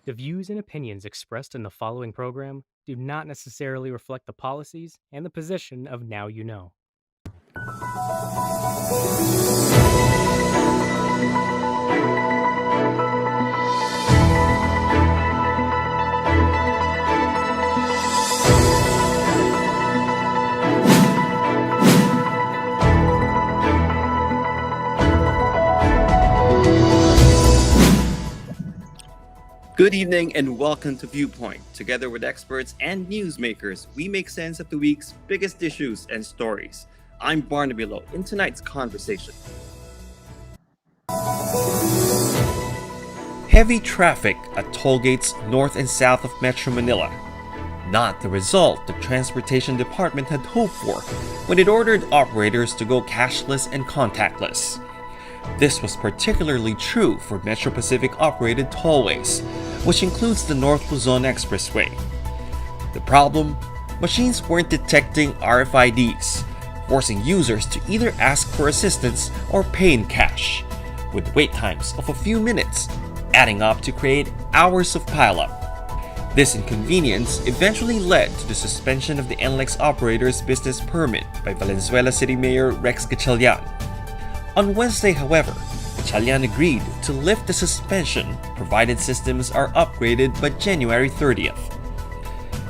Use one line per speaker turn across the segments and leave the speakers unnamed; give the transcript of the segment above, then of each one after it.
The views and opinions expressed in the following program do not necessarily reflect the policies and the position of Now You Know.
Good evening and welcome to Viewpoint. Together with experts and newsmakers, we make sense of the week's biggest issues and stories. I'm Barnaby Lo in tonight's conversation. Heavy traffic at toll gates north and south of Metro Manila. Not the result the Transportation Department had hoped for when it ordered operators to go cashless and contactless. This was particularly true for Metro Pacific-operated tollways, which includes the North Luzon Expressway. The problem? Machines weren't detecting RFIDs, forcing users to either ask for assistance or pay in cash, with wait times of a few minutes, adding up to create hours of pileup. This inconvenience eventually led to the suspension of the NLEx operator's business permit by Valenzuela City Mayor Rex Gatchalian. On Wednesday, however, Gatchalian agreed to lift the suspension provided systems are upgraded by January 30th.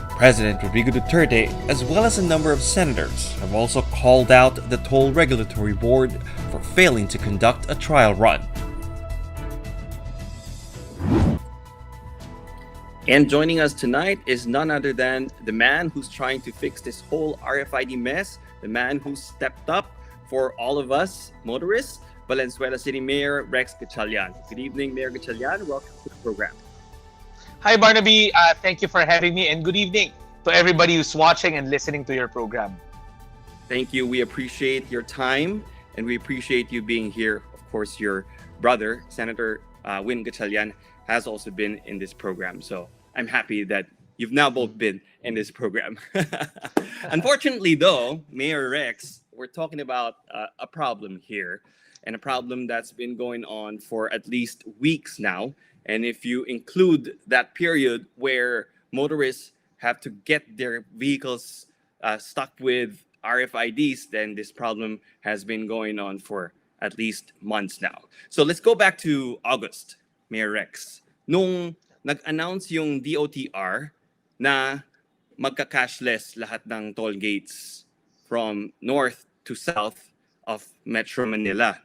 President Rodrigo Duterte, as well as a number of senators, have also called out the Toll Regulatory Board for failing to conduct a trial run. And joining us tonight is none other than the man who's trying to fix this whole RFID mess, the man who stepped up for all of us motorists, Valenzuela City Mayor Rex Gatchalian. Good evening, Mayor Gatchalian. Welcome to the program.
Hi, Barnaby. Thank you for having me, and good evening to everybody who's watching and listening to your program.
Thank you. We appreciate your time, and we appreciate you being here. Of course, your brother, Senator Win Gatchalian, has also been in this program. So I'm happy that you've now both been in this program. Unfortunately, though, Mayor Rex, we're talking about a problem here, and a problem that's been going on for at least weeks now. And if you include that period where motorists have to get their vehicles stuck with RFIDs, then this problem has been going on for at least months now. So let's go back to August, Mayor Rex. Nung nag-announce yung DOTR na magka-cashless lahat ng toll gates from north to south of Metro Manila.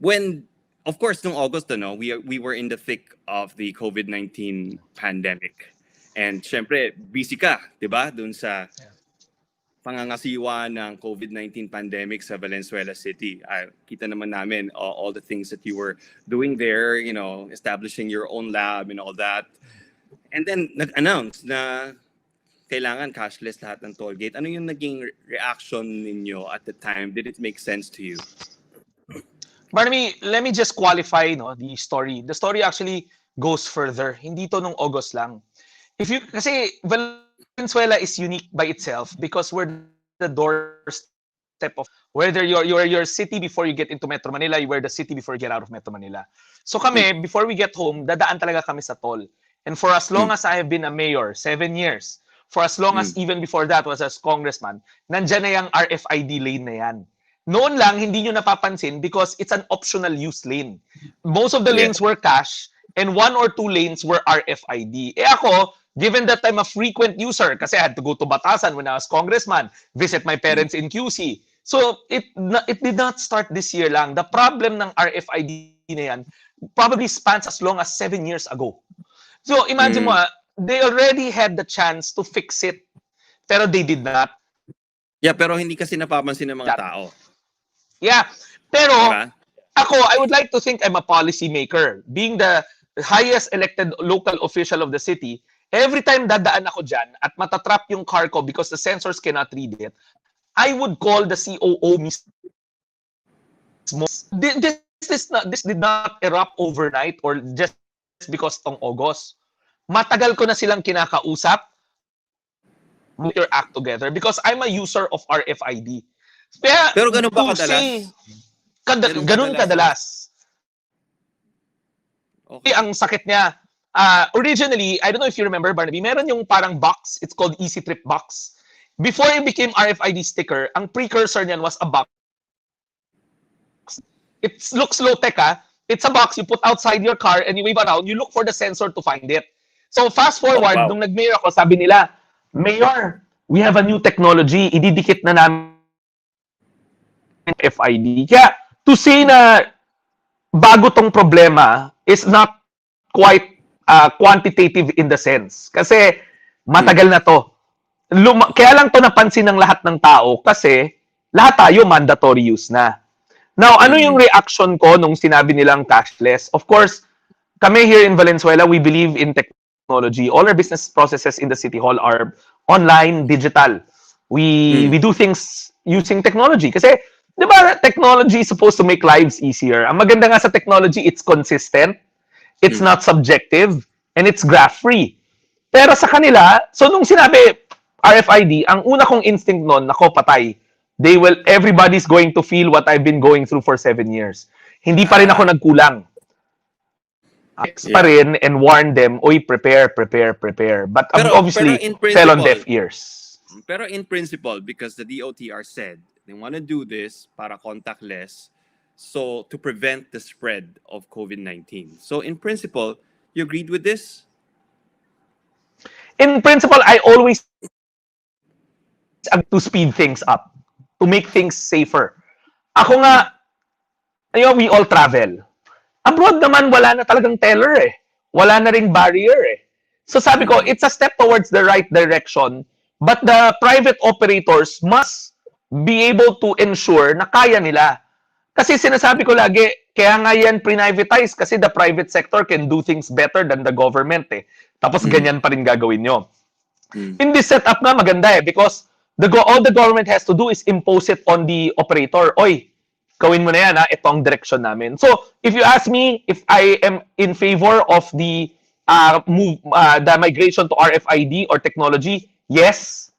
When, of course, noong August, we were in the thick of the COVID-19 pandemic. And syempre, busy ka, di ba? Dun sa pangangasiwa ng COVID-19 pandemic sa Valenzuela City. Kita naman namin all the things that you were doing there, establishing your own lab and all that. And then, nag-announce na kailangan cashless lahat ng toll gate. Ano yung naging reaction ninyo at the time? Did it make sense to you?
Barnaby, let me just qualify the story. The story actually goes further. Hindi to nung August lang. Kasi Valenzuela is unique by itself because we're the doorstep of whether you're your city before you get into Metro Manila, you were the city before you get out of Metro Manila. So kami, before we get home, dadaan talaga kami sa toll. And for as long as I have been a mayor, 7 years, for as long as even before that was as congressman, nandyan na yung RFID lane na yan. Noon lang, hindi nyo napapansin because it's an optional use lane. Most of the lanes were cash and 1 or 2 lanes were RFID. Ako, given that I'm a frequent user, kasi I had to go to Batasan when I was congressman, visit my parents in QC. So it did not start this year lang. The problem ng RFID na yan probably spans as long as 7 years ago. So imagine mo, they already had the chance to fix it, pero they did not.
Yeah, pero hindi kasi napapansin ng mga tao.
Yeah, pero ako, I would like to think I'm a policy maker. Being the highest elected local official of the city, every time dadaan ako dyan at matatrap yung car ko because the sensors cannot read it, I would call the COO mismo. This did not erupt overnight or just because of August. Matagal ko na silang kinakausap. Put your act together because I'm a user of RFID.
Pero ganun ba kadalas?
Ganun kadalas. Okay. Ang sakit niya, Originally, I don't know if you remember, Barnaby, meron yung parang box. It's called Easy Trip box. Before it became RFID sticker, ang precursor niyan was a box. It looks low-tech, ah. It's a box you put outside your car and you wave around, you look for the sensor to find it. So fast
Oh,
forward,
wow.
nung nag-mayor ako, sabi nila, Mayor, we have a new technology, ididikit na namin FID. Kaya, to say na bago tong problema is not quite quantitative in the sense. Kasi, matagal na to. Kaya lang to napansin ng lahat ng tao kasi lahat tayo mandatory use na. Now, ano yung reaction ko nung sinabi nilang cashless? Of course, kami here in Valenzuela, we believe in technology. All our business processes in the City Hall are online, digital. We do things using technology. Kasi, di ba, technology is supposed to make lives easier. Ang maganda nga sa technology, it's consistent, it's not subjective, and it's graph-free. Pero sa kanila, so nung sinabi RFID, ang una kong instinct nun, nako, patay. Everybody's going to feel what I've been going through for 7 years. Hindi pa rin ako nagkulang. Pa rin and warn them, oy, prepare. But obviously, fell on deaf ears.
Pero in principle, because the DOTR said they want to do this para contactless, so to prevent the spread of COVID-19. So in principle, you agreed with this?
In principle, I always to speed things up, to make things safer. Ako nga, we all travel. Abroad naman, wala na talagang teller eh. Wala na ring barrier eh. So sabi ko, it's a step towards the right direction, but the private operators must be able to ensure na kaya nila. Kasi sinasabi ko lagi, kaya nga yan privatize kasi the private sector can do things better than the government eh. Tapos ganyan pa rin gagawin nyo. In this setup nga maganda eh, because all the government has to do is impose it on the operator. Oy, gawin mo na yan, ha? Ito ang direction namin. So, if you ask me if I am in favor of the the migration to RFID or technology, yes.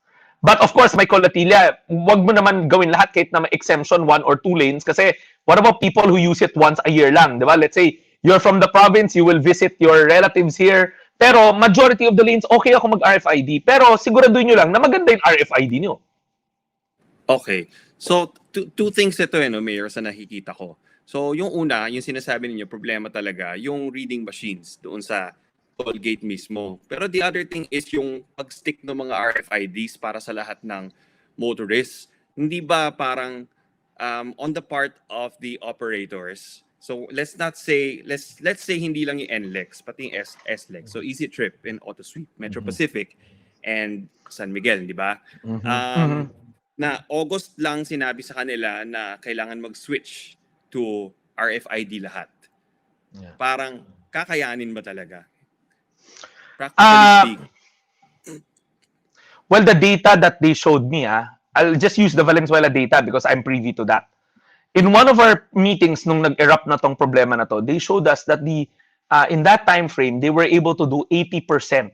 But of course, may kolatilya, wag mo naman gawin lahat kahit na may exemption 1 or 2 lanes kasi what about people who use it once a year lang, di ba? Let's say, you're from the province, you will visit your relatives here, pero majority of the lanes, okay ako mag-RFID. Pero siguraduhin nyo lang na maganda yung RFID nyo.
Okay. So, two things ito no, Mayor, sa nakikita ko. So, yung una, yung sinasabi ninyo, problema talaga, yung reading machines doon sa toll gate mismo. Pero the other thing is yung pag-stick ng mga RFIDs para sa lahat ng motorists. Hindi ba parang on the part of the operators? So, let's say hindi lang yung NLEx, pati yung SLEx. So, Easy Trip and AutoSweep, Metro Pacific, and San Miguel, di ba? Na August lang sinabi sa kanila na kailangan mag-switch to RFID lahat.
Yeah.
Parang kakayanin ba talaga? Practically speaking.
Well, the data that they showed me, I'll just use the Valenzuela data because I'm privy to that. In one of our meetings nung nag-erupt na tong problema na to, they showed us that in that time frame, they were able to do 80%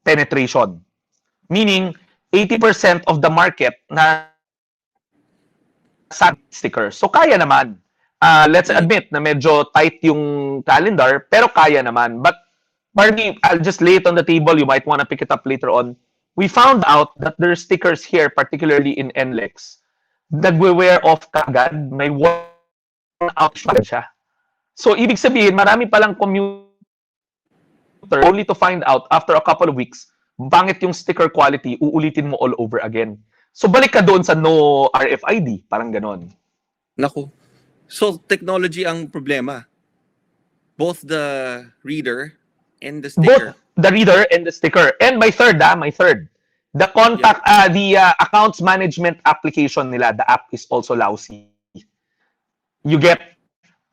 penetration. Meaning, 80% of the market na sa stickers. So, kaya naman. Let's admit na medyo tight yung calendar, pero kaya naman. But, Barney, I'll just lay it on the table. You might want to pick it up later on. We found out that there are stickers here, particularly in NLEx, nagwe-wear off kagad, may worn out siya. So, ibig sabihin, marami palang commuter only to find out after a couple of weeks, bangit yung sticker quality, uulitin mo all over again. So, balik ka doon sa no RFID, parang ganon.
Naku. So, technology ang problema. Both the reader and the sticker.
Both the reader and the sticker. And my third. The contact, the accounts management application nila, the app is also lousy. You get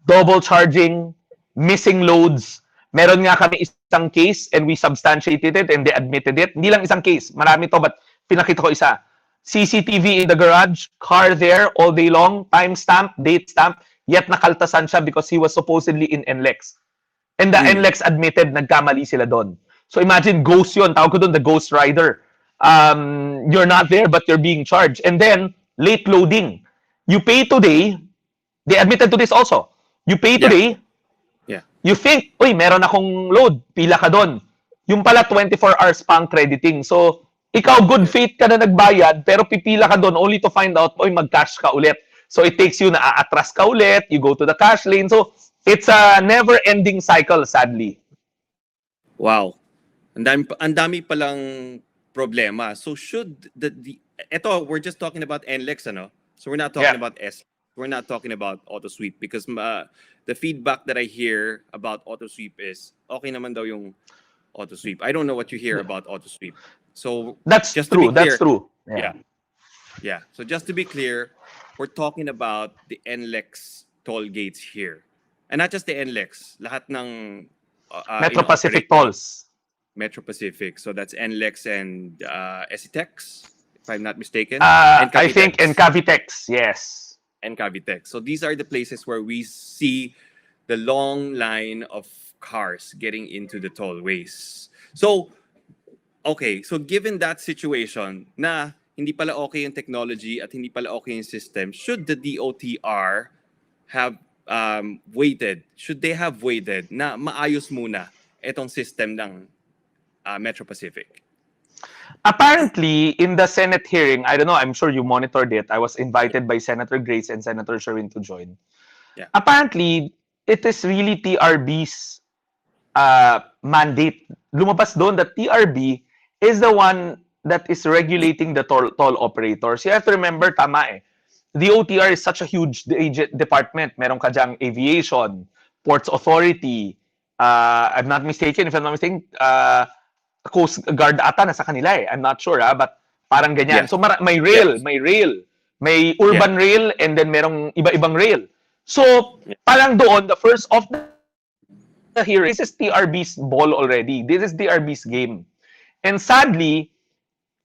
double charging, missing loads. Meron nga kami isang case and we substantiated it and they admitted it. Hindi lang isang case, marami to, but pinakita ko isa. CCTV in the garage, car there all day long, timestamp, date stamp, yet nakaltasan siya because he was supposedly in NLEx. And the NLEx admitted nagkamali sila doon. So imagine, ghost yun. Tawag ko doon, the ghost rider. You're not there but you're being charged. And then, late loading. You pay today, they admitted to this also. You pay today,
Yeah.
You think, uy, meron akong load, pila ka doon. Yung pala 24 hours pang crediting. So, ikaw good
Yeah.
faith ka na nagbayad, pero pipila ka doon only to find out, uy, mag-cash ka ulit. So, it takes you na aatras ka ulit, you go to the cash lane. So, it's a never-ending cycle, sadly.
Wow. Ang dami palang problema. So should ito, we're just talking about NLEx, ano? So we're not talking
Yeah.
about we're not talking about auto sweep because the feedback that I hear about auto sweep is okay naman daw yung auto sweep. I don't know what you hear about auto sweep. So
That's
just to be
true.
clear,
That's true.
yeah. Yeah. So just to be clear, we're talking about the NLEx toll gates here. And not just the NLEx, lahat ng
Metro Pacific
operating
tolls.
Metro Pacific. So that's NLEx and Esitex, if I'm not mistaken.
I
Cavitex.
think in Cavitex, yes.
And Cavitex. So these are the places where we see the long line of cars getting into the tollways. So, okay. So given that situation na hindi pala okay yung technology at hindi pala okay yung system, should the DOTR have waited? Should they have waited na maayos muna itong system ng Metro Pacific?
Apparently, in the Senate hearing, I don't know, I'm sure you monitored it. I was invited by Senator Grace and Senator Sherwin to join.
Yeah.
Apparently, it is really TRB's mandate. Lumabas doon that TRB is the one that is regulating the toll operators. You have to remember, tama eh. The OTR is such a huge department. Meron ka dyang aviation, ports authority, I'm not mistaken, if I'm not mistaken, Coast Guard ata nasa kanila eh. I'm not sure but parang ganyan.
Yes.
So may rail,
Yes.
may urban rail, and then merong iba-ibang rail. So parang doon, the first of the hearing, this is TRB's ball already. This is TRB's game. And sadly,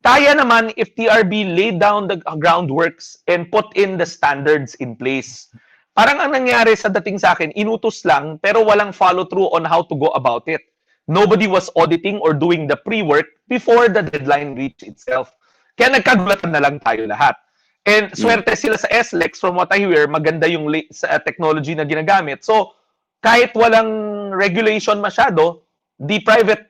kaya naman if TRB laid down the groundworks and put in the standards in place. Parang ang nangyari sa dating sa akin, inutos lang pero walang follow-through on how to go about it. Nobody was auditing or doing the pre-work before the deadline reached itself. Kaya nagkagulatan na lang tayo lahat. And swerte sila sa SLEX, from what I hear, maganda yung technology na ginagamit. So, kahit walang regulation masyado, the private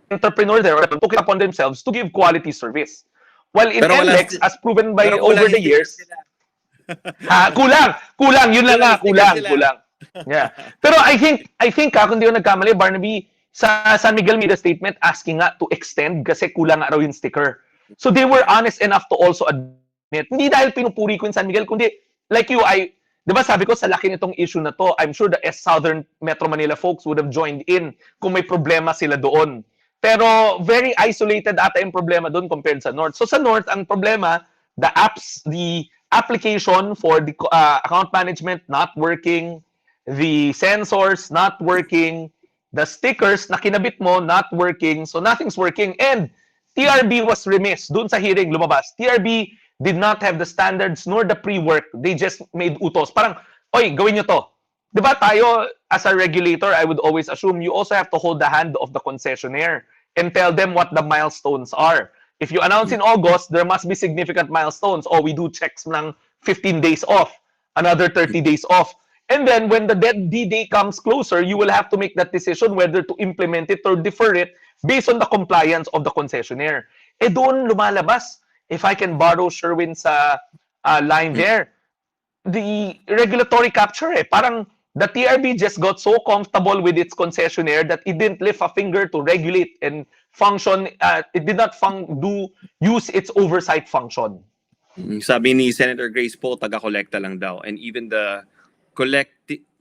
entrepreneur there took it upon themselves to give quality service. While in NLEx, as proven by over the years, kulang. Yun lang nga, kulang. Yeah. Pero I think kung di ko nagkamali, Barnaby, sa San Miguel made a statement asking nga to extend kasi kulang nga raw yung sticker. So they were honest enough to also admit, hindi dahil pinupuri ko yung San Miguel, kundi like you, di ba sabi ko sa laki nitong issue na to, I'm sure the Southern Metro Manila folks would have joined in kung may problema sila doon. Pero very isolated ata yung problema doon compared sa North. So sa North, ang problema, the application for the account management not working, the sensors not working, the stickers na kinabit mo not working, so nothing's working. And TRB was remiss. Doon sa hearing lumabas, TRB did not have the standards nor the pre-work. They just made utos. Parang, oy, gawin nyo to. Diba tayo, as a regulator, I would always assume you also have to hold the hand of the concessionaire and tell them what the milestones are. If you announce in August, there must be significant milestones. Oh, we do checks ng 15 days off, another 30 days off. And then when the D-Day comes closer, you will have to make that decision whether to implement it or defer it based on the compliance of the concessionaire. Doon lumalabas, if I can borrow Sherwin's line there, the regulatory capture parang the TRB just got so comfortable with its concessionaire that it didn't lift a finger to regulate and function. It did not use its oversight function.
Sabi ni Senator Grace po, taga-kolekta lang daw. And even the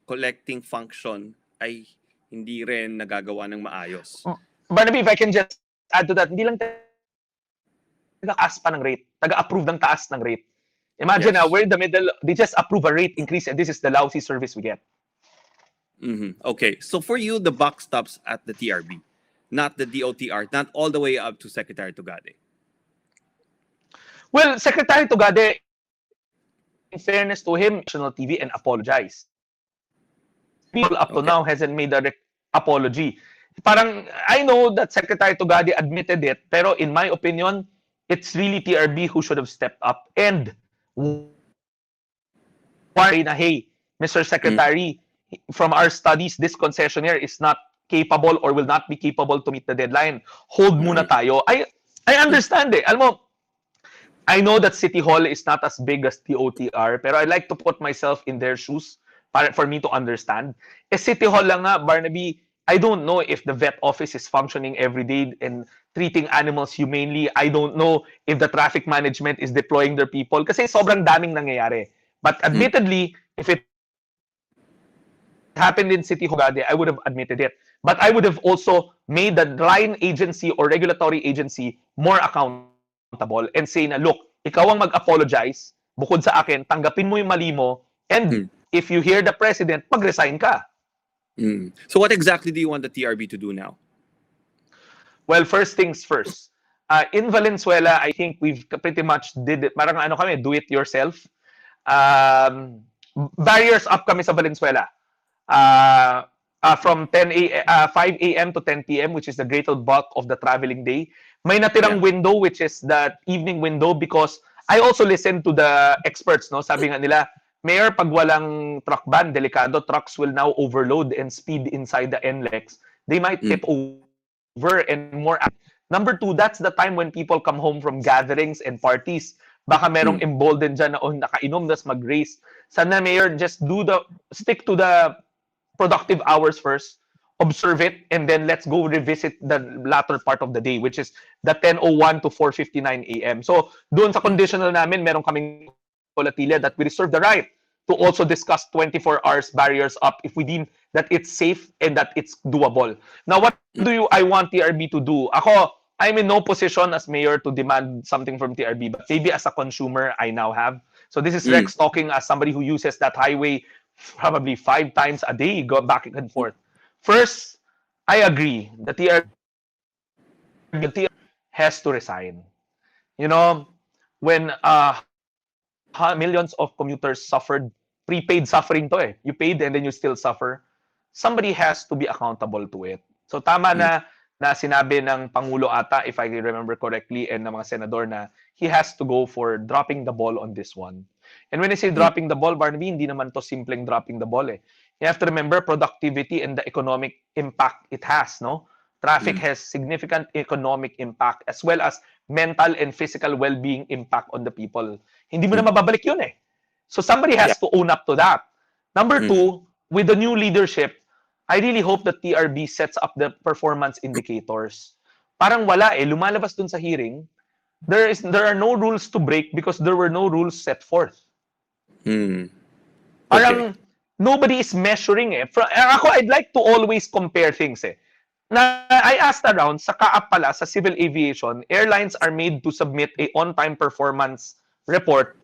collecting function ay hindi rin nagagawa ng maayos.
Barnaby, if I can just add to that, hindi lang taga-taas pa ng rate, taga-approve ng taas ng rate. Imagine
Yes.
we're in the middle, they just approve a rate increase and this is the lousy service we get.
Okay, so for you, the buck stops at the TRB, not the DOTR, not all the way up to Secretary Tugade.
Well, Secretary Tugade, in fairness to him, national TV and apologized. People up to now hasn't made a apology. Parang, I know that Secretary Tugade admitted it, pero in my opinion, it's really TRB who should have stepped up and worry na, hey, Mr. Secretary, from our studies, this concessionaire is not capable or will not be capable to meet the deadline. Hold muna tayo. I understand eh. Alam mo, I know that City Hall is not as big as TOTR, pero I like to put myself in their shoes for me to understand. Eh, City Hall lang nga, Barnaby, I don't know if the vet office is functioning every day and treating animals humanely. I don't know if the traffic management is deploying their people kasi sobrang daming nangyayari. But admittedly, if it happened in City Hall, I would have admitted it. But I would have also made the line agency or regulatory agency more accountable and say na, look, ikaw ang mag-apologize, bukod sa akin, tanggapin mo yung mali mo, and if you hear the president, mag-resign ka.
So what exactly do you want the TRB to do now?
Well, first things first. In Valenzuela, I think we've pretty much did it. Parang ano kami, do it yourself. Barriers up kami sa Valenzuela. From 5 a.m. to 10 p.m., which is the greater bulk of the traveling day. May natirang window, which is the evening window, because I also listened to the experts, no? Sabi nga nila, Mayor, pag walang truck ban, delikado, trucks will now overload and speed inside the NLEx. They might tip over and more. Number two, that's the time when people come home from gatherings and parties. Baka merong emboldened dyan na, nakainom, das mag-race. Sana, Mayor, just stick to the productive hours first, observe it, and then let's go revisit the latter part of the day, which is the 10:01 to 4:59 a.m. So, doon sa conditional namin, meron kaming volatility that we reserve the right to also discuss 24 hours barriers up if we deem that it's safe and that it's doable. Now, what I want TRB to do? Ako, I'm in no position as mayor to demand something from TRB, but maybe as a consumer, I now have. So this is Rex talking as somebody who uses that highway probably 5 times a day, go back and forth. First, I agree. The TRB has to resign. You know, when millions of commuters suffered, prepaid suffering to eh. You paid and then you still suffer. Somebody has to be accountable to it. So tama na sinabi ng Pangulo ata, if I remember correctly, and ng mga senador na he has to go for dropping the ball on this one. And when I say dropping the ball, Barnaby, hindi naman to simpleng dropping the ball eh. You have to remember productivity and the economic impact it has, no? Traffic has significant economic impact as well as mental and physical well-being impact on the people. Hindi mo na mababalik yun eh. So somebody has to own up to that. Number two, with the new leadership, I really hope that TRB sets up the performance indicators. Parang wala eh. Lumalabas dun sa hearing, there are no rules to break because there were no rules set forth. Parang nobody is measuring eh. Ako, I'd like to always compare things eh. I asked around, sa CAAP pala, sa civil aviation, airlines are made to submit a on-time performance report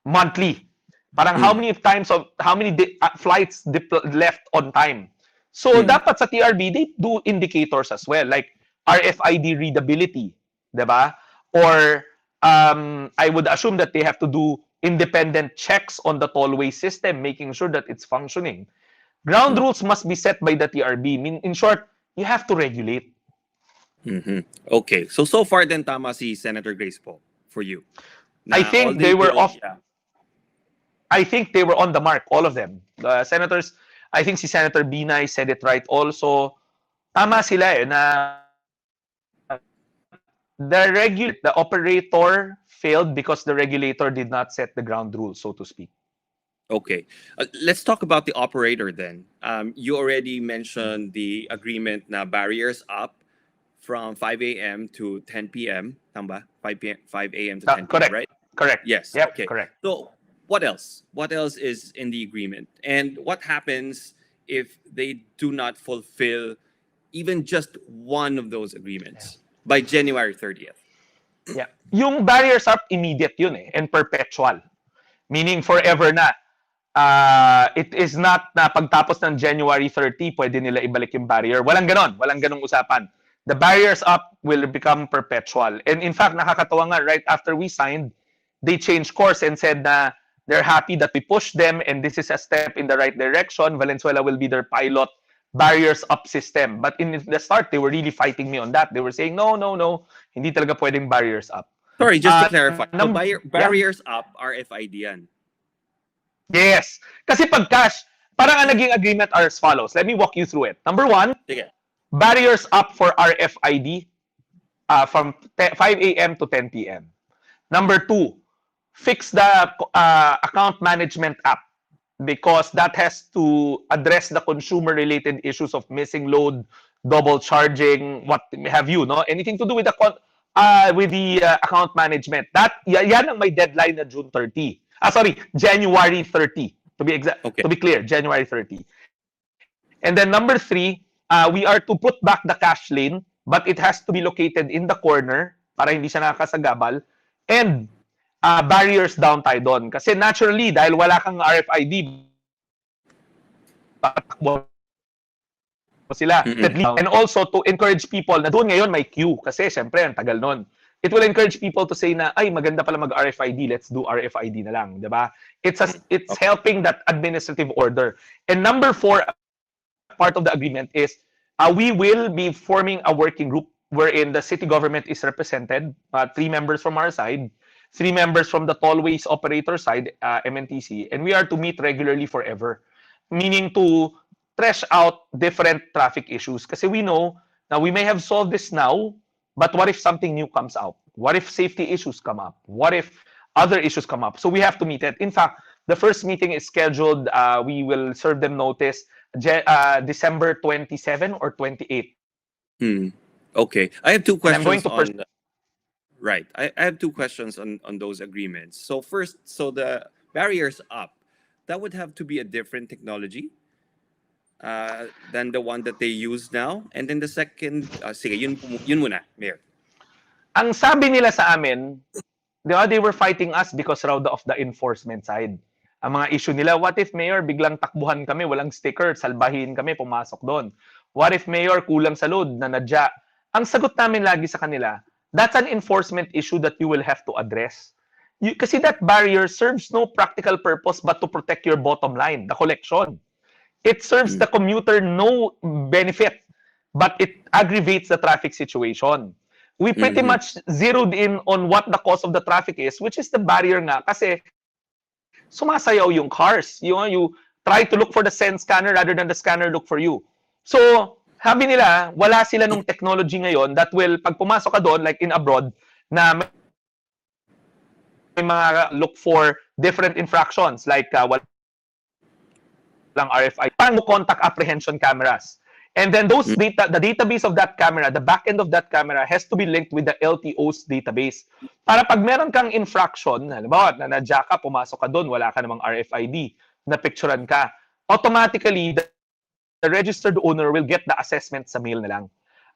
monthly. Parang how many flights left on time. So dapat sa TRB, they do indicators as well, like RFID readability, diba? Or I would assume that they have to do independent checks on the tollway system, making sure that it's functioning. Ground rules must be set by the TRB. In short, you have to regulate.
Okay. So far then tama si Senator Grace Poe for you.
I think they were off. I think they were on the mark, all of them. The senators, I think si Senator Binay said it right also. Tama sila eh, na the operator failed because the regulator did not set the ground rules, so to speak.
Okay. Let's talk about the operator then. You already mentioned the agreement na barriers up from 5 a.m. to 10 p.m. Tama? 5 a.m. to 10 p.m.,
correct.
right?
Correct.
Yes.
Yep,
okay.
Correct.
So what else? What else is in the agreement? And what happens if they do not fulfill even just one of those agreements by January 30th?
Yeah. Yung barriers up, immediate yun eh, and perpetual. Meaning forever na. It is not na pagtapos ng January 30, pwede nila ibalik yung barrier. Walang ganon. Walang ganong usapan. The barriers up will become perpetual. And in fact, nakakatawa nga, right after we signed, they changed course and said na they're happy that we pushed them and this is a step in the right direction. Valenzuela will be their pilot barriers up system. But in the start, they were really fighting me on that. They were saying, no. Hindi talaga pwedeng barriers up.
Sorry, just to clarify. So barriers up, RFID yan.
Yes. Kasi pag cash, parang ang naging agreement are as follows. Let me walk you through it. Number one,
Sige.
barriers up for RFID from 5 a.m. to 10 p.m. Number two, fix the account management app because that has to address the consumer-related issues of missing load, double charging, what have you, no? Anything to do with the account management. Yan ang may deadline na June 30. Sorry, January 30. To be exact,
Okay.
to be clear, January 30. And then number three, we are to put back the cash lane, but it has to be located in the corner para hindi siya nakakasagabal. And barriers down tayo doon. Kasi naturally, dahil wala kang RFID, tatakbo sila. And also to encourage people na doon ngayon may queue kasi syempre ang tagal nun. It will encourage people to say na ay maganda pala mag RFID, let's do RFID na lang, 'di ba? It's helping that administrative order. And number 4 part of the agreement is we will be forming a working group wherein the city government is represented, 3 members from our side, 3 members from the tollways operator side, MNTC, and we are to meet regularly forever. Meaning to thresh out different traffic issues. Kasi we know now we may have solved this now, but what if something new comes out? What if safety issues come up? What if other issues come up? So we have to meet it. In fact, the first meeting is scheduled. We will serve them notice December 27 or 28.
Okay. I have two
And I'm going
questions
to
right. I have two questions on those agreements. So first, so the barriers up, that would have to be a different technology than the one that they use now. And then the second, sige, yun muna, Mayor.
Ang sabi nila sa amin, they were fighting us because raw of the enforcement side. Ang mga issue nila, what if Mayor, biglang takbuhan kami, walang sticker, salbahin kami, pumasok doon. What if Mayor, kulang sa load, na nadya. Ang sagot namin lagi sa kanila, that's an enforcement issue that you will have to address. Kasi that barrier serves no practical purpose but to protect your bottom line, the collection. It serves the commuter no benefit, but it aggravates the traffic situation. We pretty much zeroed in on what the cause of the traffic is, which is the barrier nga. Kasi sumasayaw yung cars. You try to look for the send scanner rather than the scanner look for you. So, sabi nila, wala sila nung technology ngayon that will, pag pumasok ka doon, like in abroad, na may mga look for different infractions, like walang RFID, paano contact apprehension cameras. And then those data, the database of that camera, the back end of that camera has to be linked with the LTO's database. Para pag meron kang infraction, halimbawa, na nadya ka, pumasok ka doon, wala ka namang RFID, na picturean ka, automatically, the registered owner will get the assessment sa mail na lang.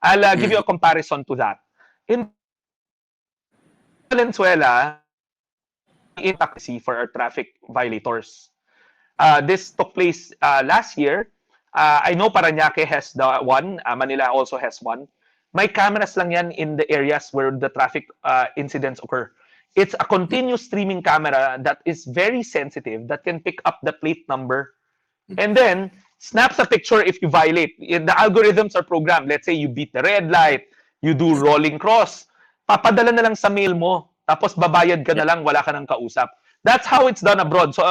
I'll give you a comparison to that. In Valenzuela, in taxi for our traffic violators. This took place last year. I know Parañaque has the one. Manila also has one. May cameras lang yan in the areas where the traffic incidents occur. It's a continuous streaming camera that is very sensitive, that can pick up the plate number and then snaps a picture if you violate. The algorithms are programmed. Let's say you beat the red light, you do rolling cross, papadala na lang sa mail mo, tapos babayad ka na lang, wala ka nang kausap. That's how it's done abroad. So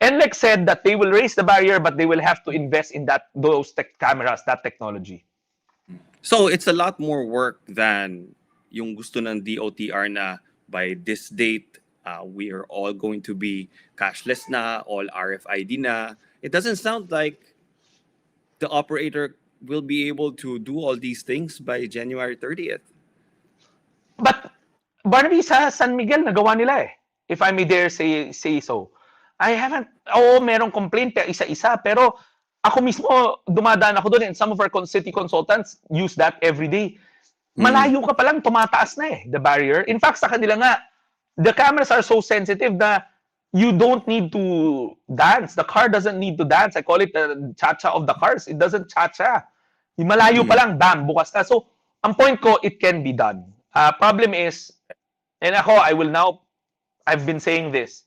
NLEx said that they will raise the barrier, but they will have to invest in those cameras, that technology.
So it's a lot more work than yung gusto ng DOTR na by this date, we are all going to be cashless na, all RFID na. It doesn't sound like the operator will be able to do all these things by January 30th.
But Barnaby, sa San Miguel, nagawa nila eh. If I may dare say so. I haven't, merong complaint isa-isa, pero ako mismo, dumadaan ako doon and some of our city consultants use that every day. Malayo ka pa lang, tumataas na eh, the barrier. In fact, sa kanila nga, the cameras are so sensitive na you don't need to dance. The car doesn't need to dance. I call it the cha-cha of the cars. It doesn't cha-cha. Malayo pa lang, bam, bukas na. So, ang point ko, it can be done. Problem is, and ako, I've been saying this,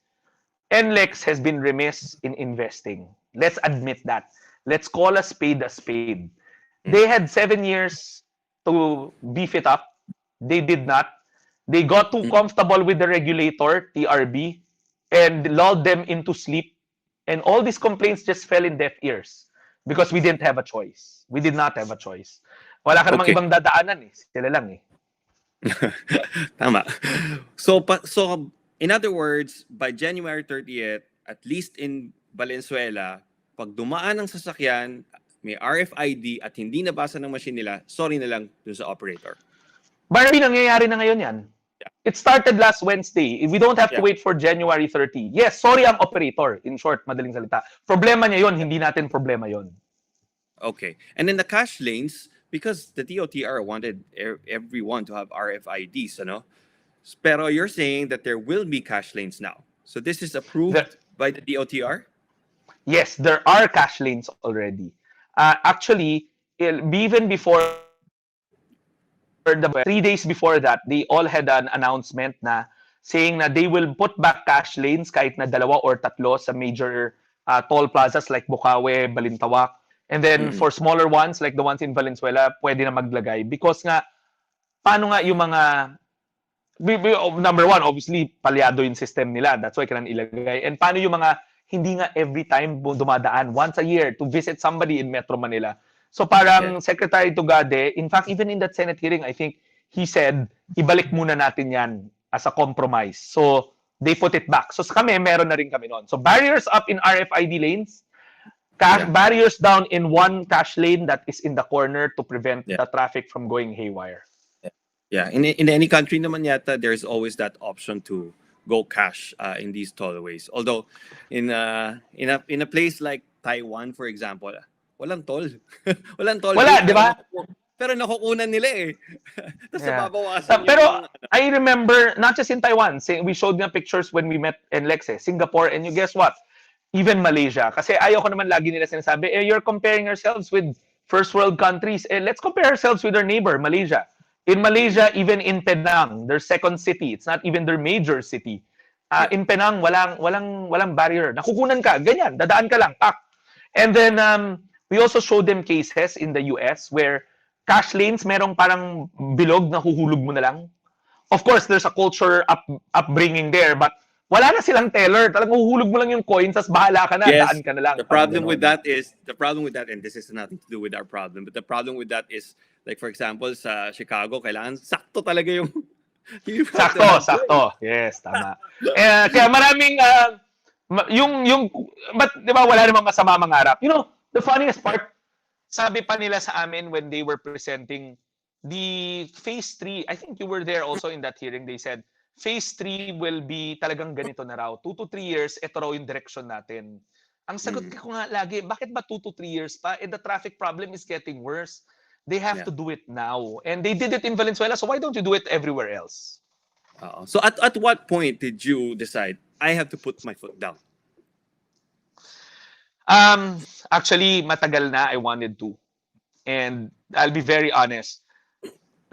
NLEx has been remiss in investing. Let's admit that. Let's call a spade a spade. They had 7 years to beef it up. They did not. They got too comfortable with the regulator, TRB, and lulled them into sleep. And all these complaints just fell in deaf ears because we didn't have a choice. We did not have a choice. Wala ka namang
Okay.
ibang dadaanan eh. Sila lang eh.
Tama. So in other words, by January 30th, at least in Valenzuela, pag dumaan ng sasakyan, may RFID at hindi nabasa ng machine nila, sorry na lang dun sa operator.
Barnaby, nangyayari na ngayon yan. It started last Wednesday. We don't have to
Yeah.
wait for January 30. Yes, sorry ang operator. In short, madaling salita. Problema niya yon, hindi natin problema yon.
Okay. And then the cash lanes, because the DOTR wanted everyone to have RFIDs, ano? Pero you're saying that there will be cash lanes now. So this is approved by the DOTR?
Yes, there are cash lanes already. Actually, even before 3 days before that, they all had an announcement na saying na they will put back cash lanes kahit na 2 or 3 sa major toll plazas like Bukawe, Balintawak. And then for smaller ones like the ones in Valenzuela, pwede na maglagay. Because nga, paano nga yung mga... Number one, obviously, palyado yung system nila. That's why kailangan ilagay. And paano yung mga hindi nga every time dumadaan once a year to visit somebody in Metro Manila. So parang Secretary Tugade, in fact, even in that Senate hearing, I think he said, ibalik muna natin yan as a compromise. So they put it back. So sa kami, meron na rin kami noon. So barriers up in RFID lanes, barriers down in one cash lane that is in the corner to prevent the traffic from going haywire.
Yeah, in any country naman yata, there's always that option to go cash in these tollways. Although in a place like Taiwan, for example, walang toll. Walang toll.
Wala, di ba?
Pero nakukunan nila eh. Tapos nababawasan
Pero I remember, not just in Taiwan, we showed nga pictures when we met NLEx eh, Singapore, and you guess what? Even Malaysia. Kasi ayoko naman lagi nila sinasabi, you're comparing yourselves with first world countries. Let's compare ourselves with our neighbor, Malaysia. In Malaysia, even in Penang, their second city, it's not even their major city. In Penang, walang barrier. Nakukunan ka, ganyan, dadaan ka lang, pak. And then we also showed them cases in the US where cash lanes, merong parang bilog na huhulog mo na lang. Of course, there's a culture upbringing there, but wala na silang teller. Talagang huhulog mo lang yung coins, tas bahala ka na, daan ka na lang.
The problem with that, and this has nothing to do with our problem, but the problem with that is, like for example, sa Chicago, kailangan sakto talaga yung...
Sakto. Yes, tama. Kaya maraming, but di ba wala namang masama mangarap. You know, the funniest part, sabi pa nila sa amin when they were presenting the phase 3, I think you were there also in that hearing, they said, phase 3 will be talagang ganito na raw. 2 to 3 years, ito raw yung direction natin. Ang sagot ko nga lagi, bakit ba 2 to 3 years pa? The traffic problem is getting worse. They have to do it now. And they did it in Valenzuela, so why don't you do it everywhere else?
So at what point did you decide, I have to put my foot down?
Actually, matagal na I wanted to. And I'll be very honest.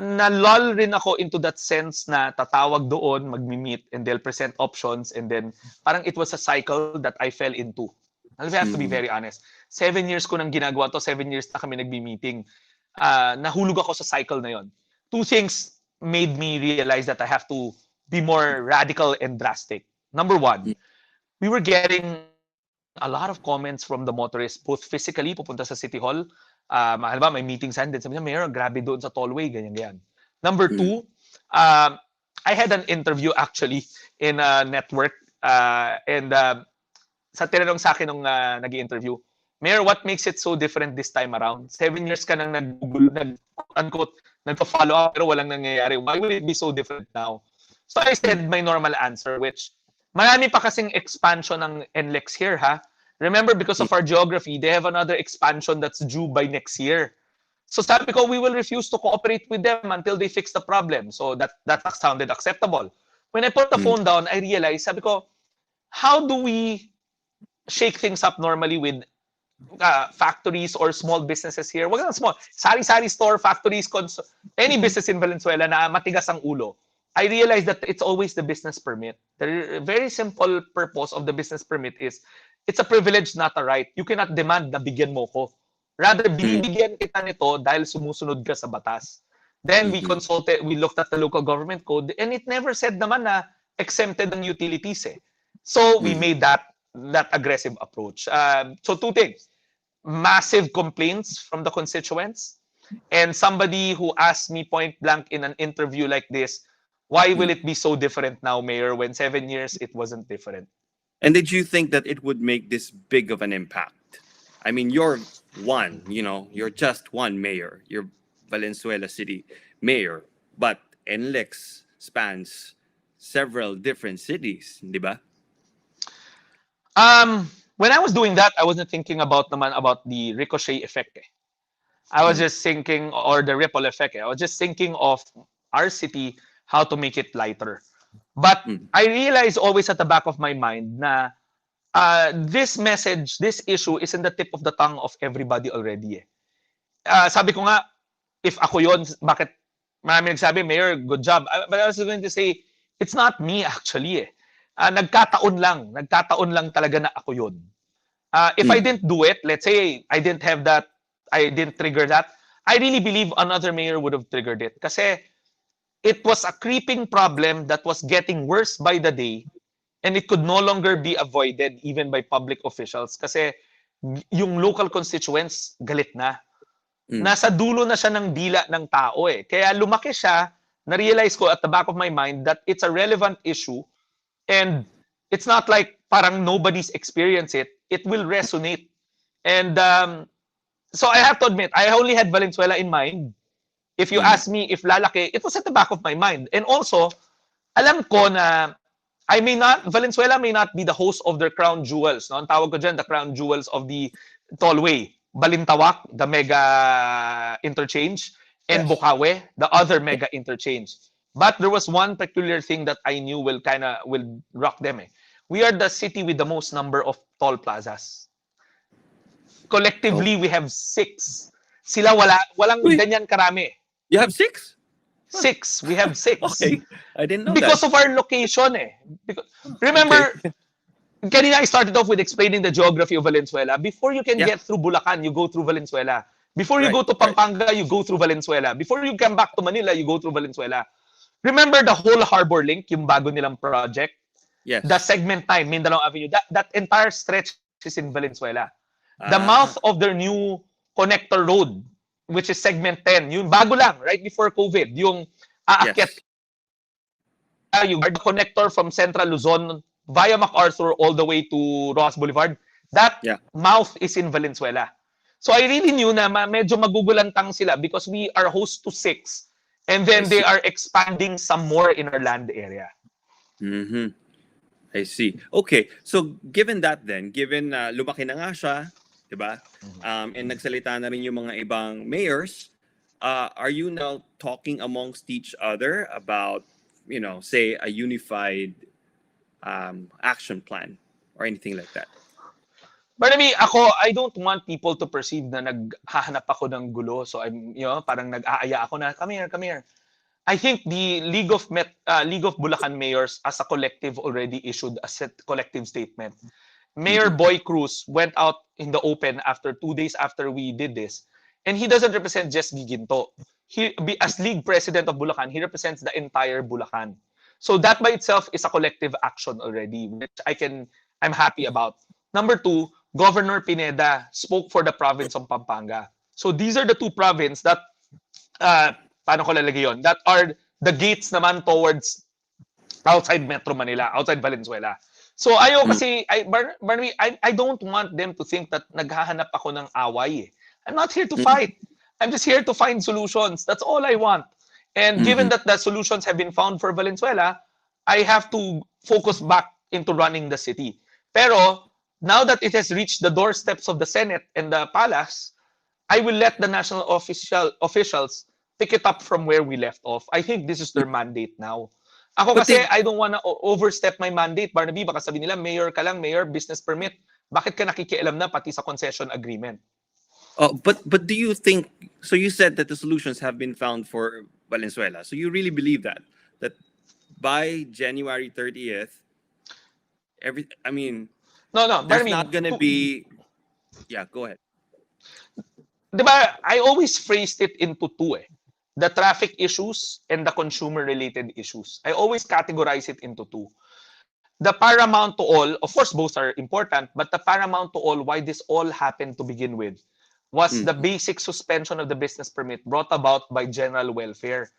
Nalol rin ako into that sense na tatawag doon, magmi-meet, and they'll present options, and then parang it was a cycle that I fell into. I'll have to be very honest. 7 years ko nang ginagawa to, 7 years na kami nagbi-meeting. Nahulog ako sa cycle na yon. 2 things made me realize that I have to be more radical and drastic. Number 1, we were getting a lot of comments from the motorists, both physically, pupunta sa City Hall. Mahal ba, may meeting saan din. Sabi niya, Mayor, grabe doon sa tollway, ganyan. Number 2, I had an interview actually in a network and sa tinanong sa akin nung nag-i-interview, Mayor, what makes it so different this time around? 7 years ka nang nagpa-follow up pero walang nangyayari. Why will it be so different now? So I said my normal answer, which marami pa kasing expansion ng NLEx here, ha? Remember, because of our geography, they have another expansion that's due by next year. So sabi ko, we will refuse to cooperate with them until they fix the problem. So that sounded acceptable. When I put the phone down, I realized, sabi ko, how do we shake things up normally with factories or small businesses here? Wag na small. Sari-sari store, factories, any business in Valenzuela na matigas ang ulo. I realized that it's always the business permit. The very simple purpose of the business permit is it's a privilege, not a right. You cannot demand na bigyan mo ko. Rather, binibigyan kita nito dahil sumusunod ka sa batas. Then we looked at the local government code, and it never said naman na exempted ang utilities eh. So we made that that aggressive approach. So two things: massive complaints from the constituents, and somebody who asked me point blank in an interview like this, why will
Mm.
it be so different now, Mayor, when 7 years it wasn't different?
And did you think that it would make this big of an impact? I mean, you're one, you're just one mayor. You're Valenzuela City mayor, but NLEx spans several different cities, di ba?
When I was doing that, I wasn't thinking about naman about the ricochet effect. Eh. I was
Mm.
just thinking, or the ripple effect. Eh. I was just thinking of our city, how to make it lighter. But
Mm.
I realized always at the back of my mind na this message, this issue is in the tip of the tongue of everybody already. Eh. Sabi ko nga, if ako yon, bakit marami nagsabi, Mayor, good job. But I was going to say, it's not me actually. Eh. Nagkataon lang talaga na ako yon. If I
Mm.
didn't do it, let's say I didn't have that, I didn't trigger that, I really believe another mayor would have triggered it. Kasi it was a creeping problem that was getting worse by the day, and it could no longer be avoided even by public officials kasi yung local constituents galit na.
Mm.
Nasa dulo na siya ng dila ng tao eh. Kaya lumaki siya, na-realize ko at the back of my mind that it's a relevant issue, and it's not like parang nobody's experienced it. It will resonate. And so I have to admit, I only had Valenzuela in mind. If you
Mm.
ask me if lalaki, it was at the back of my mind. And also, alam ko na Valenzuela may not be the host of their crown jewels. No? Ang tawag ko dyan, the crown jewels of the tollway. Balintawak, the mega interchange, and
Yes.
Bukawe, the other mega interchange. But there was one peculiar thing that I knew will rock them. Eh. We are the city with the most number of toll plazas.
Oh.
Collectively, we have 6. Sila walang
Uy,
ganyan karami.
you have 6?
6. We have 6.
Okay. I didn't know
Because
that.
of our location eh.
Okay.
Remember, kanina I started off with explaining the geography of Valenzuela. Before you can
Yeah.
get through Bulacan, you go through Valenzuela. Before you
Right.
go to
Right.
Pampanga, you go through Valenzuela. Before you come back to Manila, you go through Valenzuela. Remember the whole Harbor Link, yung bago nilang project?
Yes.
The segment 9, Mindanao Avenue, that entire stretch is in Valenzuela. The
Ah.
mouth of their new connector road, which is segment 10, yung bago lang, right before COVID, yung aakyat
Yes.
yung the connector from Central Luzon via MacArthur all the way to Rojas Boulevard, that
Yeah.
mouth is in Valenzuela. So I really knew na medyo magugulantang sila because we are host to 6, and then
I
they
see.
are expanding some more in our land area.
Mm-hmm. I see. Okay. So, given that then, given na lumaki na nga siya, di ba? And nagsalita na rin yung mga ibang mayors, are you now talking amongst each other about, say, a unified action plan or anything like that?
Barnaby, I don't want people to perceive na naghahanap ako ng gulo. So I'm, parang nag-aaya ako na, come here. I think the League of Bulacan mayors as a collective already issued a collective statement. Mayor
Mhm.
Boy Cruz went out in the open after 2 days after we did this, and he doesn't represent just Giginto. As League President of Bulacan, he represents the entire Bulacan. So that by itself is a collective action already, which I'm happy about. Number 2, Governor Pineda spoke for the province of Pampanga. So these are the 2 provinces that paano ko lalagay yun? That are the gates naman towards outside Metro Manila, outside Valenzuela. So ayaw kasi, Barnaby, I don't want them to think that naghahanap ako ng away. I'm not here to fight. I'm just here to find solutions. That's all I want. And given that the solutions have been found for Valenzuela, I have to focus back into running the city. Pero now that it has reached the doorsteps of the Senate and the palace, I will let the national officials pick it up from where we left off. I think this is their mandate now. Ako
But
kasi, I don't wanna overstep my mandate, Barnaby. Baka sabi nila, mayor ka lang, mayor, business permit. Bakit ka nakikialam na pati sa concession agreement?
But do you think, so you said that the solutions have been found for Valenzuela. So you really believe that by January 30th,
No,
there's
Barnaby,
not gonna be, yeah, go ahead.
diba, I always phrased it into 2 eh. The traffic issues and the consumer-related issues. I always categorize it into 2. the paramount to all, of course, both are important, but the paramount to all, why this all happened to begin with, was the
Mm,
basic suspension of the business permit brought about by general welfare.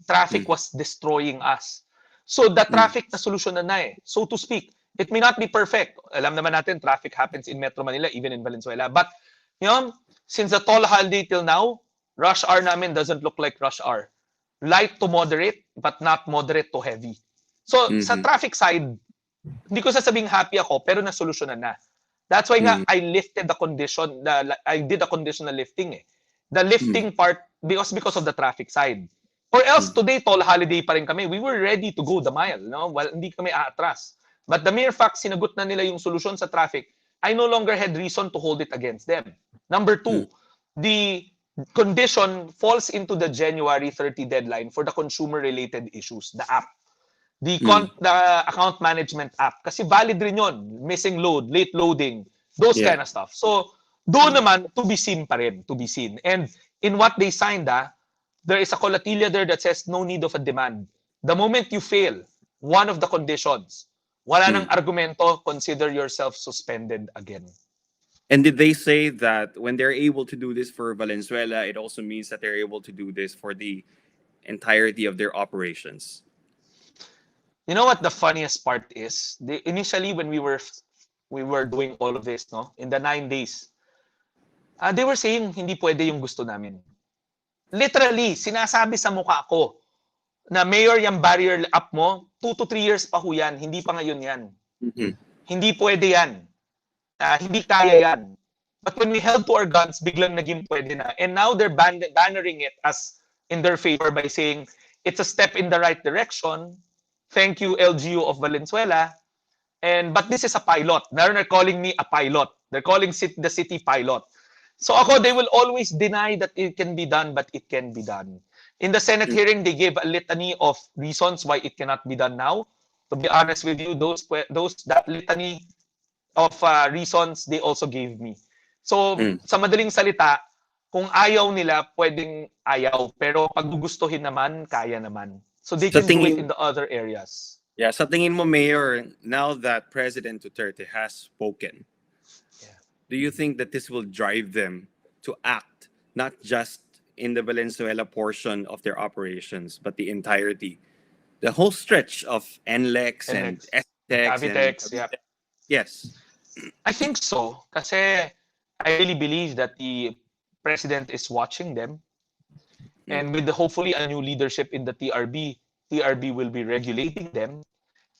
Traffic
mm,
was destroying us. So the
mm,
traffic na solusyon na eh, so to speak. It may not be perfect. Alam naman natin, traffic happens in Metro Manila, even in Valenzuela. But, you know, since the toll holiday till now, rush hour namin doesn't look like rush hour. Light to moderate, but not moderate to heavy. So, sa
mhm,
traffic side, hindi ko sasabing happy ako, pero nasolusyonan na. That's why nga,
mm,
I lifted the condition, I did a conditional lifting eh. The
mm,
lifting part, because of the traffic side. Or else,
mm,
today, toll holiday pa rin kami. We were ready to go the mile. No? Well, hindi kami aatras. But the mere fact, sinagot na nila yung solusyon sa traffic, I no longer had reason to hold it against them. Number
mm,
two, the condition falls into the January 30 deadline for the consumer-related issues, the app.
mm.
The account management app. Kasi valid rin yun. Missing load, late loading, those
Yeah.
kind of stuff. So, doon
Mm,
naman, to be seen pa rin, to be seen. And in what they signed, there is a colatilla there that says no need of a demand. The moment you fail, one of the conditions, wala nang
mm.
argumento, consider yourself suspended again.
And did they say that when they're able to do this for Valenzuela, it also means that they're able to do this for the entirety of their operations?
You know what the funniest part is? Initially, when we were doing all of this, no, in the 9 days, they were saying hindi pwede yung gusto namin. Literally, sinasabi sa mukha ko na Mayor, yung barrier up mo, 2 to 3 years pa ho yan, hindi pa ngayon yan.
Mhm.
Hindi pwede yan. Hindi kaya yan. But when we held to our guns, biglang naging pwede na. And now they're bannering it as in their favor by saying it's a step in the right direction. Thank you, LGU of Valenzuela. But this is a pilot. Now they're calling me a pilot. They're calling the city pilot. So ako, they will always deny that it can be done, but it can be done. In the Senate
Mm,
hearing, they gave a litany of reasons why it cannot be done now. To be honest with you, that litany of reasons they also gave me. So,
mm.
sa madaling salita, kung ayaw nila, pwedeng ayaw. Pero pag gugustuhin naman, kaya naman. So they
Sa
can do it
tingin,
in the other areas.
yeah, sa tingin mo, Mayor, now that President Duterte has spoken,
Yeah.
do you think that this will drive them to act not just in the Valenzuela portion of their operations, but the entirety, the whole stretch of NLEx
And
and
next,
STEX and
Cavitex, yeah.
yes.
I think so. Kasi I really believe that the president is watching them.
Mm,
And with hopefully a new leadership in the TRB will be regulating them.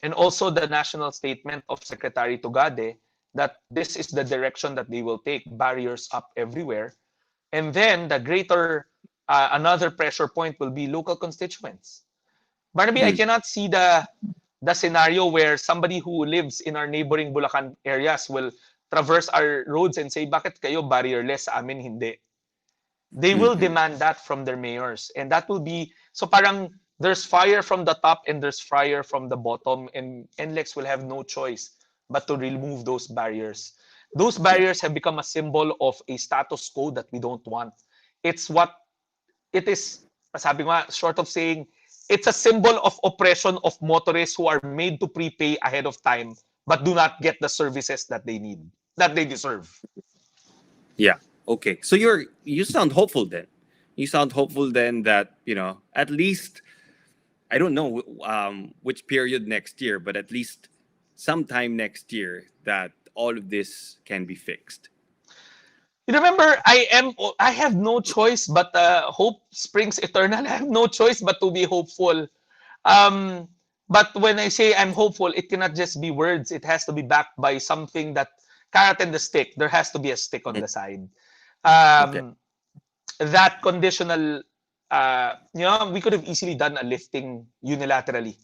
And also the national statement of Secretary Tugade that this is the direction that they will take, barriers up everywhere. And then the greater, another pressure point will be local constituents. Barnaby, I
mm,
cannot see the scenario where somebody who lives in our neighboring Bulacan areas will traverse our roads and say, bakit kayo barrierless, sa amin hindi? They will
mhm.
demand that from their mayors. And that will be, so parang there's fire from the top and there's fire from the bottom. And NLEx will have no choice but to remove those barriers. Those
Yeah.
barriers have become a symbol of a status quo that we don't want. It's what it is, sabi nga, short of saying, it's a symbol of oppression of motorists who are made to prepay ahead of time but do not get the services that they need, that they deserve.
Yeah. Okay. So you sound hopeful then. You sound hopeful then that, at least I don't know which period next year, but at least sometime next year that all of this can be fixed.
You remember, I have no choice but hope springs eternal. I have no choice but to be hopeful. Um, but when I say I'm hopeful, it cannot just be words. It has to be backed by something that carrot and the stick. There has to be a stick on
Mm,
the side.
okay.
Um, that conditional, we could have easily done a lifting unilaterally.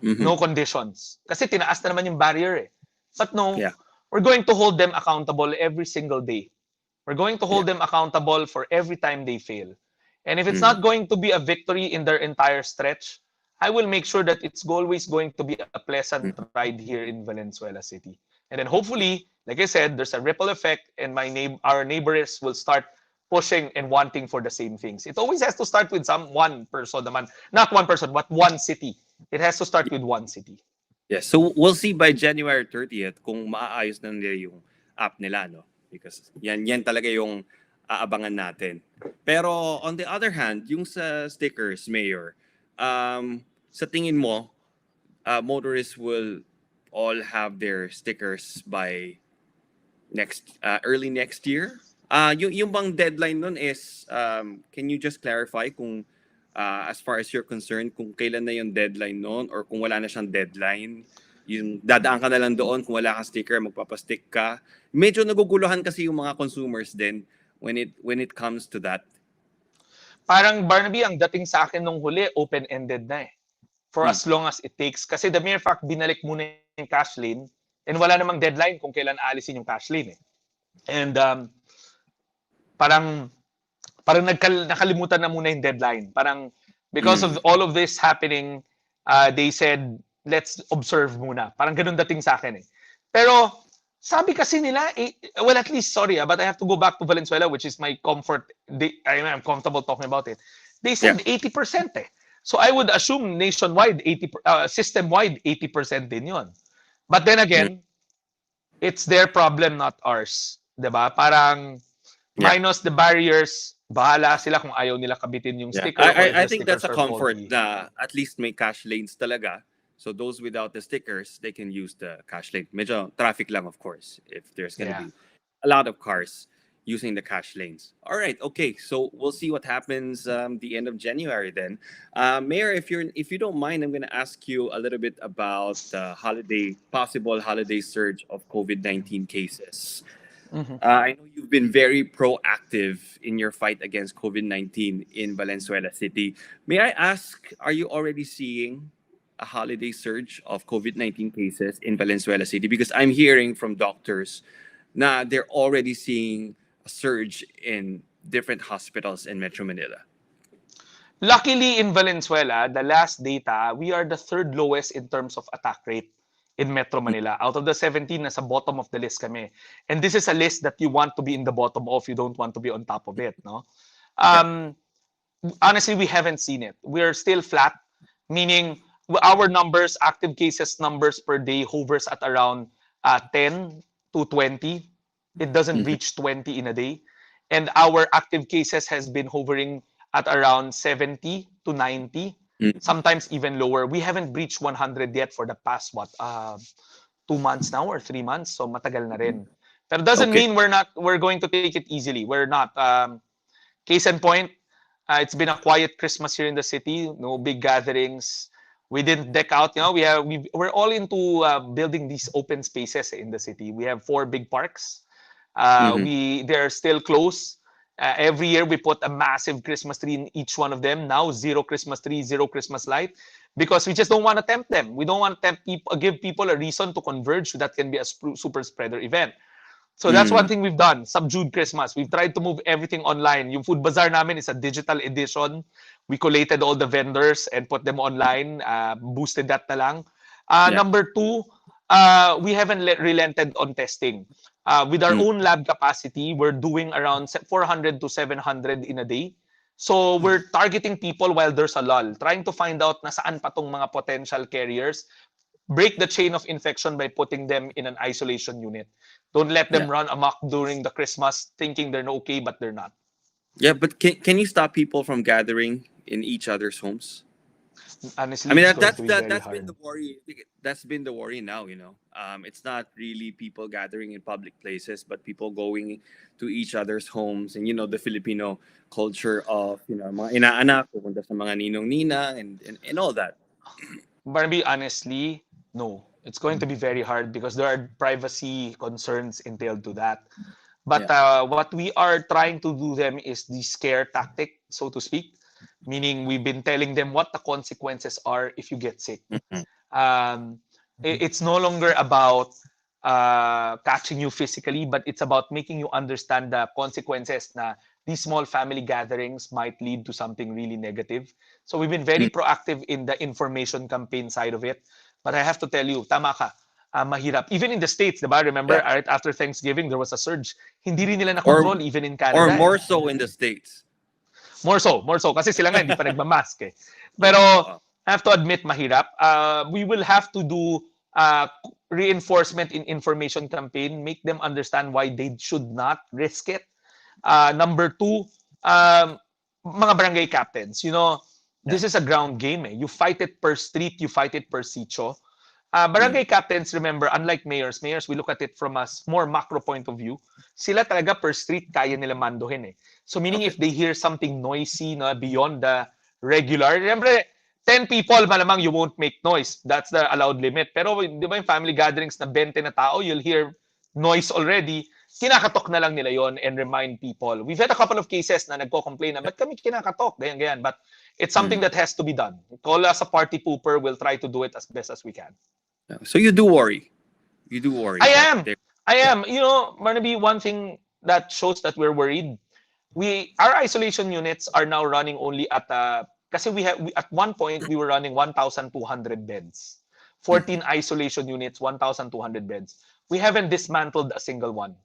Hmm.
No conditions. Kasi tinaas na naman yung barrier eh. But no,
Yeah.
we're going to hold them accountable every single day. We're going to
Yeah.
hold them accountable for every time they fail. And if it's
Mm,
not going to be a victory in their entire stretch, I will make sure that it's always going to be a pleasant
mm,
ride here in Valenzuela City. And then hopefully, like I said, there's a ripple effect and our neighbors will start pushing and wanting for the same things. It always has to start with one person naman. Not one person, but one city. It has to start with one city.
Yes. So we'll see by January 30th kung maaayos na nila yung app nila, no? Because yan talaga yung aabangan natin. Pero on the other hand, yung sa stickers, Mayor, sa tingin mo, motorists will all have their stickers by early next year. Yung bang deadline nun is can you just clarify kung as far as you're concerned kung kailan na yung deadline nun or kung wala na siyang deadline, yung dadaan ka na lang doon kung wala kang sticker, magpapastick ka. Medyo naguguluhan kasi yung mga consumers din when it comes to that.
Parang Barnaby, ang dating sa akin nung huli, open-ended na eh. For as long as it takes. Kasi the mere fact, binalik muna yung cash lane, and wala namang deadline kung kailan aalisin yung cash lane eh. And parang nakalimutan na muna yung deadline. Parang because of all of this happening, they said, let's observe muna. Parang ganun dating sa akin eh. Pero sabi kasi nila, well, at least, sorry, but I have to go back to Valenzuela, which is my comfort. I'm comfortable talking about it. They said 80% eh. So I would assume nationwide, system-wide, 80% din yun. But then again, it's their problem, not ours. Diba? Parang minus the barriers, bahala sila kung ayaw nila kabitin yung sticker.
I think that's a comfort na at least may cash lanes talaga. So those without the stickers, they can use the cash lane. Medyo traffic lang, of course, if there's going to be a lot of cars using the cash lanes. All right, okay. So we'll see what happens the end of January then. Mayor, if you don't mind, I'm going to ask you a little bit about the possible holiday surge of COVID-19 cases. I know you've been very proactive in your fight against COVID-19 in Valenzuela City. May I ask, are you already seeing a holiday surge of COVID-19 cases in Valenzuela City? Because I'm hearing from doctors na they're already seeing a surge in different hospitals in Metro Manila.
Luckily, in Valenzuela, the last data, we are the third lowest in terms of attack rate in Metro Manila. Out of the 17, nasa bottom of the list kami. And this is a list that you want to be in the bottom of. You don't want to be on top of it, no? Honestly, we haven't seen it. We're still flat, meaning our numbers, active cases numbers per day hovers at around 10 to 20. It doesn't reach 20 in a day. And our active cases has been hovering at around 70 to 90, sometimes even lower. We haven't breached 100 yet for the past, 2 months now or 3 months. So matagal na rin. But it doesn't mean we're going to take it easily. We're not. Case in point, it's been a quiet Christmas here in the city. No big gatherings. We didn't deck out. You know, we're all into building these open spaces in the city. We have 4 big parks. They're still closed. Every year we put a massive Christmas tree in each one of them. Now 0 Christmas tree, 0 Christmas light, because we just don't want to tempt them. We don't want to give people a reason to converge. That can be a super spreader event. So that's one thing we've done. Subdued Christmas. We've tried to move everything online. Yung food bazaar namin is a digital edition. We collated all the vendors and put them online. Boosted that na lang. Number 2, we haven't relented on testing. With our own lab capacity, we're doing around 400 to 700 in a day. So we're targeting people while there's a lull, trying to find out nasaan pa tong mga potential carriers, break the chain of infection by putting them in an isolation unit. Don't let them run amok during the Christmas thinking they're okay, but they're not.
Yeah, but can you stop people from gathering in each other's homes?
Honestly,
I mean,
that's
been the worry. That's been the worry now. You know, it's not really people gathering in public places, but people going to each other's homes, and the Filipino culture of mga inaanak, pupunta sa mga ninong-nina, and all that.
Barnaby, honestly, no. It's going to be very hard because there are privacy concerns entailed to that. But what we are trying to do them is the scare tactic, so to speak. Meaning we've been telling them what the consequences are if you get sick. It's no longer about catching you physically, but it's about making you understand the consequences na these small family gatherings might lead to something really negative. So we've been very proactive in the information campaign side of it. But I have to tell you, tama ka, mahirap. Even in the States, diba? Remember, right after Thanksgiving, there was a surge. Hindi rin nila na-control, even in Canada.
Or more so in the States.
More so. Kasi sila nga hindi pa nagmamask eh. Pero I have to admit, mahirap. We will have to do reinforcement in information campaign, make them understand why they should not risk it. Number two, mga barangay captains,
Yeah.
this is a ground game. You fight it per street, you fight it per sitio.
Mm.
Barangay captains, remember, unlike mayors, we look at it from a more macro point of view. Sila talaga per street, kaya nila mandohin eh. So meaning
Okay.
if they hear something noisy na beyond the regular, remember, 10 people, malamang you won't make noise. That's the allowed limit. Pero di ba yung family gatherings na 20 na tao, you'll hear noise already. Kinakatok na lang nila yon and remind people. We've had a couple of cases na nagko-complain na, ba't kami kinakatok? Ganyan. But it's something
Mm.
that has to be done. Call us a party pooper. We'll try to do it as best as we can.
So you do worry. You do worry
I
that
am.
there.
I
Yeah.
am. Barnaby, one thing that shows that we're worried, our isolation units are now running only at kasi at one point we were running 1,200 beds. 14
Mhm.
isolation units, 1,200 beds. We haven't dismantled a single one.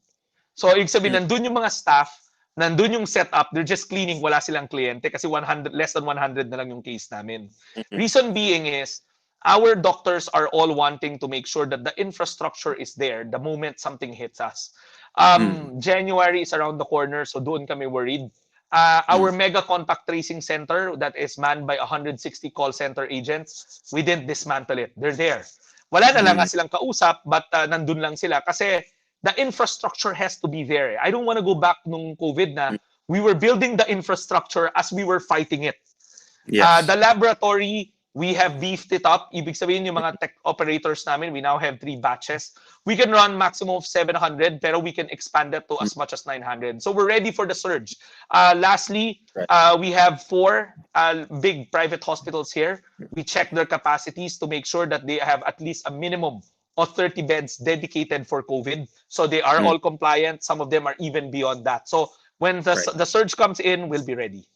So, ibig sabihin,
Mm.
nandun yung mga staff, nandun yung setup, they're just cleaning, wala silang kliyente kasi 100, less than 100 na lang yung case namin.
Mhm.
Reason being is, our doctors are all wanting to make sure that the infrastructure is there the moment something hits us.
Mm.
January is around the corner, so doon kami worried.
Mm.
Our mega contact tracing center that is manned by 160 call center agents, we didn't dismantle it. They're there. Wala na lang nga
Mm.
silang kausap, but nandun lang sila kasi the infrastructure has to be there. I don't want to go back nung COVID na
Mm.
we were building the infrastructure as we were fighting it.
Yes.
The laboratory, we have beefed it up. Ibig sabihin yung mga tech operators namin, we now have 3 batches. We can run maximum of 700, pero we can expand that to
Mm.
as much as 900. So we're ready for the surge. Lastly,
Right.
we have 4 big private hospitals here. We check their capacities to make sure that they have at least a minimum of 30 beds dedicated for COVID. So they are
Mm.
all compliant. Some of them are even beyond that. So when the
Right.
surge comes in, we'll be ready.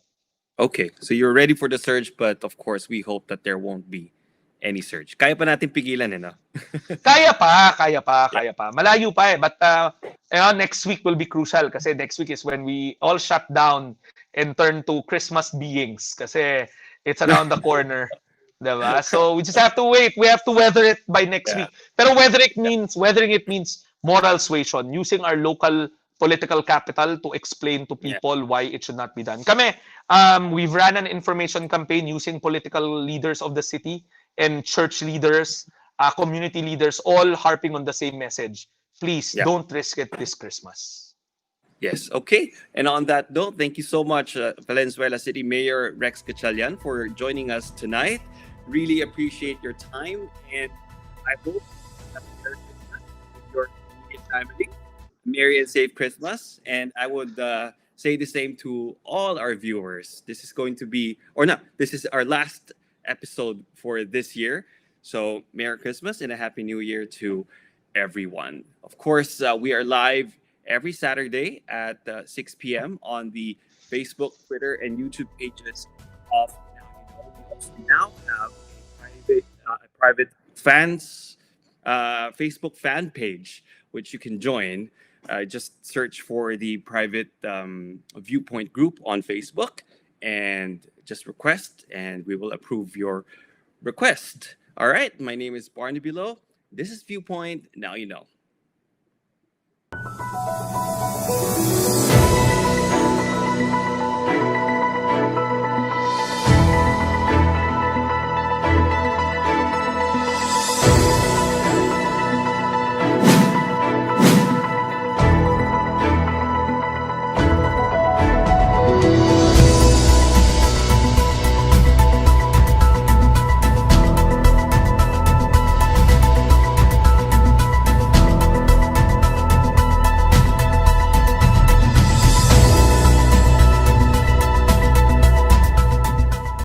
Okay. So you're ready for the surge, but of course, we hope that there won't be any surge. Kaya pa natin pigilan, no? Yeah.
Kaya pa. Malayo pa eh. But next week will be crucial kasi next week is when we all shut down and turn to Christmas beings kasi it's around the corner. Diba? So we just have to wait. We have to weather it by next
Yeah.
week. Pero weathering it means moral suasion, using our local political capital to explain to
Yeah.
people why it should not be done. Kami, we've ran an information campaign using political leaders of the city and church leaders, community leaders, all harping on the same message. Please
Yeah.
don't risk it this Christmas.
Yes. Okay. And on that note, thank you so much, Valenzuela City Mayor Rex Gatchalian, for joining us tonight. Really appreciate your time, and I hope that Merry Christmas with your immediate family. Merry and safe Christmas. And I would say the same to all our viewers. This is going to be, or no, this is our last episode for this year. So Merry Christmas and a Happy New Year to everyone. Of course, we are live every Saturday at 6 p.m. on the Facebook, Twitter, and YouTube pages of Now You Know. We also now have a private fans Facebook fan page, which you can join. Just search for the private Viewpoint group on Facebook and just request, and we will approve your request. All right, my name is Barnaby Lo. This is Viewpoint. Now you know.